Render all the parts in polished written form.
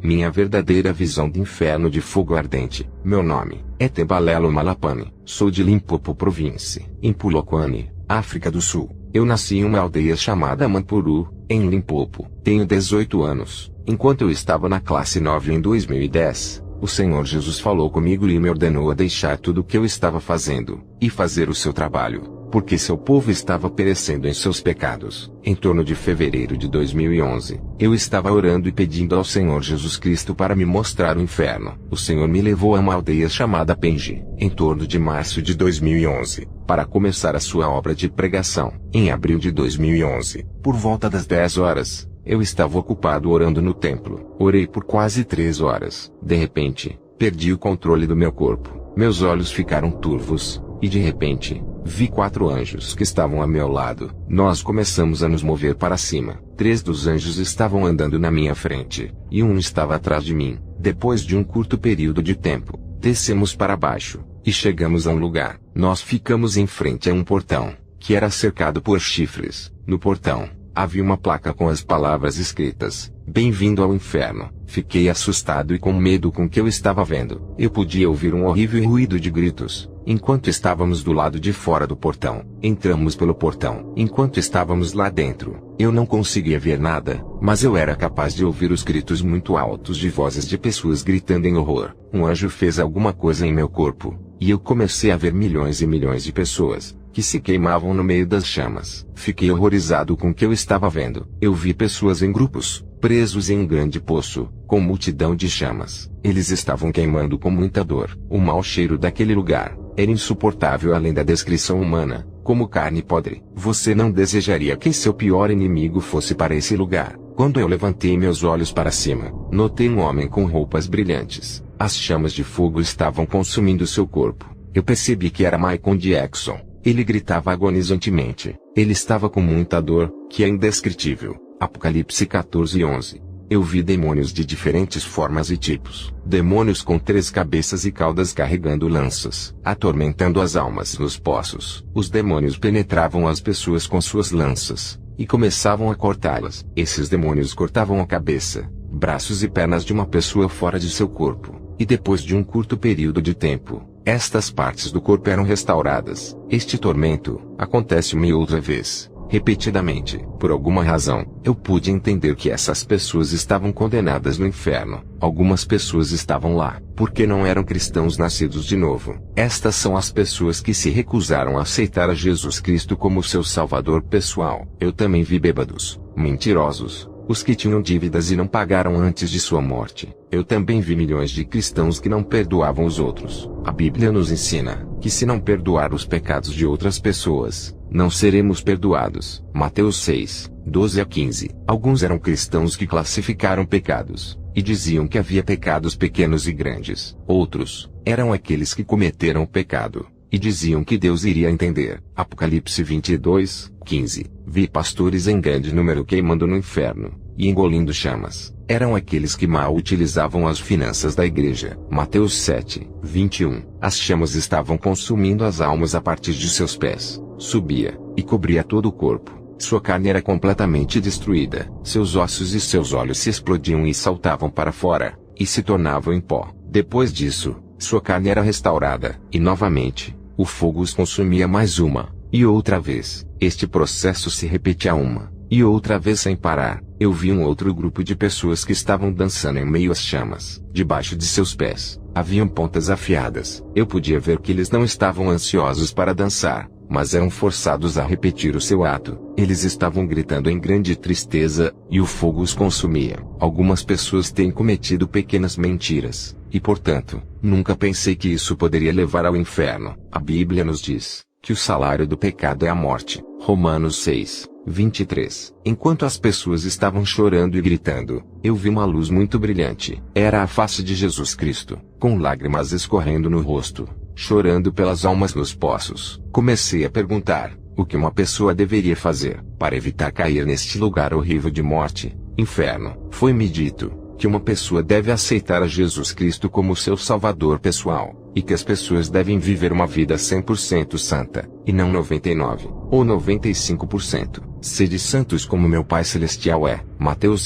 minha verdadeira visão do inferno de fogo ardente. Meu nome é Tebalelo Malapane, sou de Limpopo Província, em Polokwane, África do Sul. Eu nasci em uma aldeia chamada Mampuru, em Limpopo. Tenho 18 anos. Enquanto eu estava na classe 9 em 2010, o Senhor Jesus falou comigo e me ordenou a deixar tudo o que eu estava fazendo, e fazer o seu trabalho, porque seu povo estava perecendo em seus pecados. Em torno de fevereiro de 2011, eu estava orando e pedindo ao Senhor Jesus Cristo para me mostrar o inferno. O Senhor me levou a uma aldeia chamada Penji, em torno de março de 2011, para começar a sua obra de pregação. Em abril de 2011, por volta das 10 horas, eu estava ocupado orando no templo. Orei por quase 3 horas. De repente, perdi o controle do meu corpo. Meus olhos ficaram turvos, e de repente, vi 4 anjos que estavam a meu lado. Nós começamos a nos mover para cima. 3 dos anjos estavam andando na minha frente, e um estava atrás de mim. Depois de um curto período de tempo, descemos para baixo, e chegamos a um lugar. Nós ficamos em frente a um portão, que era cercado por chifres. No portão, havia uma placa com as palavras escritas: "Bem-vindo ao inferno". Fiquei assustado e com medo com o que eu estava vendo. Eu podia ouvir um horrível ruído de gritos, enquanto estávamos do lado de fora do portão. Entramos pelo portão. Enquanto estávamos lá dentro, eu não conseguia ver nada, mas eu era capaz de ouvir os gritos muito altos de vozes de pessoas gritando em horror. Um anjo fez alguma coisa em meu corpo, e eu comecei a ver milhões e milhões de pessoas que se queimavam no meio das chamas. Fiquei horrorizado com o que eu estava vendo. Eu vi pessoas em grupos, presos em um grande poço, com multidão de chamas. Eles estavam queimando com muita dor. O mau cheiro daquele lugar era insuportável além da descrição humana, como carne podre. Você não desejaria que seu pior inimigo fosse para esse lugar. Quando eu levantei meus olhos para cima, notei um homem com roupas brilhantes. As chamas de fogo estavam consumindo seu corpo. Eu percebi que era Michael Jackson. Ele gritava agonizantemente. Ele estava com muita dor, que é indescritível. Apocalipse 14:11. Eu vi demônios de diferentes formas e tipos. Demônios com 3 cabeças e caudas carregando lanças, atormentando as almas nos poços. Os demônios penetravam as pessoas com suas lanças, e começavam a cortá-las. Esses demônios cortavam a cabeça, braços e pernas de uma pessoa fora de seu corpo, e depois de um curto período de tempo, estas partes do corpo eram restauradas. Este tormento acontece uma e outra vez, repetidamente. Por alguma razão, eu pude entender que essas pessoas estavam condenadas no inferno. Algumas pessoas estavam lá, porque não eram cristãos nascidos de novo. Estas são as pessoas que se recusaram a aceitar a Jesus Cristo como seu salvador pessoal. Eu também vi bêbados, mentirosos, os que tinham dívidas e não pagaram antes de sua morte. Eu também vi milhões de cristãos que não perdoavam os outros. A Bíblia nos ensina que se não perdoar os pecados de outras pessoas, não seremos perdoados. Mateus 6:12-15. Alguns eram cristãos que classificaram pecados, e diziam que havia pecados pequenos e grandes. Outros eram aqueles que cometeram o pecado, e diziam que Deus iria entender. Apocalipse 22:15. Vi pastores em grande número queimando no inferno, e engolindo chamas. Eram aqueles que mal utilizavam as finanças da igreja. Mateus 7:21. As chamas estavam consumindo as almas a partir de seus pés. Subia, e cobria todo o corpo. Sua carne era completamente destruída. Seus ossos e seus olhos se explodiam e saltavam para fora, e se tornavam em pó. Depois disso, sua carne era restaurada, e novamente, o fogo os consumia mais uma e outra vez. Este processo se repetia uma e outra vez sem parar. Eu vi um outro grupo de pessoas que estavam dançando em meio às chamas. Debaixo de seus pés, haviam pontas afiadas. Eu podia ver que eles não estavam ansiosos para dançar, mas eram forçados a repetir o seu ato. Eles estavam gritando em grande tristeza, e o fogo os consumia. Algumas pessoas têm cometido pequenas mentiras, e portanto, nunca pensei que isso poderia levar ao inferno. A Bíblia nos diz que o salário do pecado é a morte. Romanos 6:23. Enquanto as pessoas estavam chorando e gritando, eu vi uma luz muito brilhante. Era a face de Jesus Cristo, com lágrimas escorrendo no rosto, chorando pelas almas nos poços. Comecei a perguntar: o que uma pessoa deveria fazer para evitar cair neste lugar horrível de morte, inferno? Foi-me dito que uma pessoa deve aceitar a Jesus Cristo como seu salvador pessoal, e que as pessoas devem viver uma vida 100% santa, e não 99% ou 95%. Sede santos como meu Pai Celestial é. Mateus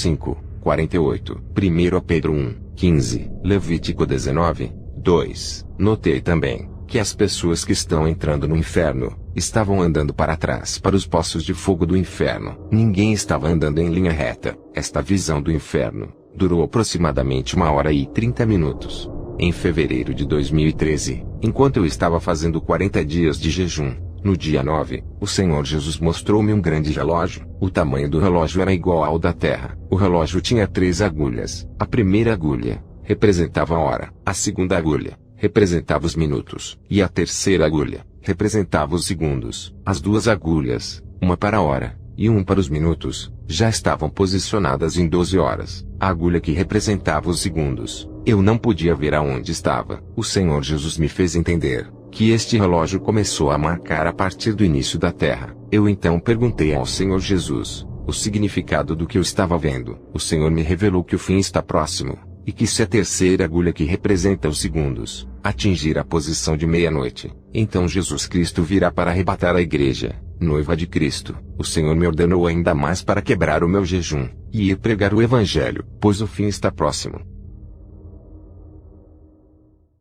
48. 1 Pedro 1, 15. Levítico 19, 2. Notei também que as pessoas que estão entrando no inferno estavam andando para trás para os poços de fogo do inferno. Ninguém estava andando em linha reta. Esta visão do inferno durou aproximadamente 1 hora e 30 minutos. Em fevereiro de 2013, enquanto eu estava fazendo 40 dias de jejum, no dia 9, o Senhor Jesus mostrou-me um grande relógio. O tamanho do relógio era igual ao da Terra. O relógio tinha 3 agulhas. A primeira agulha representava a hora. A segunda agulha representava os minutos. E a terceira agulha representava os segundos. As 2 agulhas, uma para a hora e uma para os minutos, já estavam posicionadas em 12 horas. A agulha que representava os segundos, eu não podia ver aonde estava. O Senhor Jesus me fez entender que este relógio começou a marcar a partir do início da Terra. Eu então perguntei ao Senhor Jesus o significado do que eu estava vendo. O Senhor me revelou que o fim está próximo, e que se a terceira agulha que representa os segundos atingir a posição de meia-noite, então Jesus Cristo virá para arrebatar a igreja, noiva de Cristo. O Senhor me ordenou ainda mais para quebrar o meu jejum e ir pregar o Evangelho, pois o fim está próximo.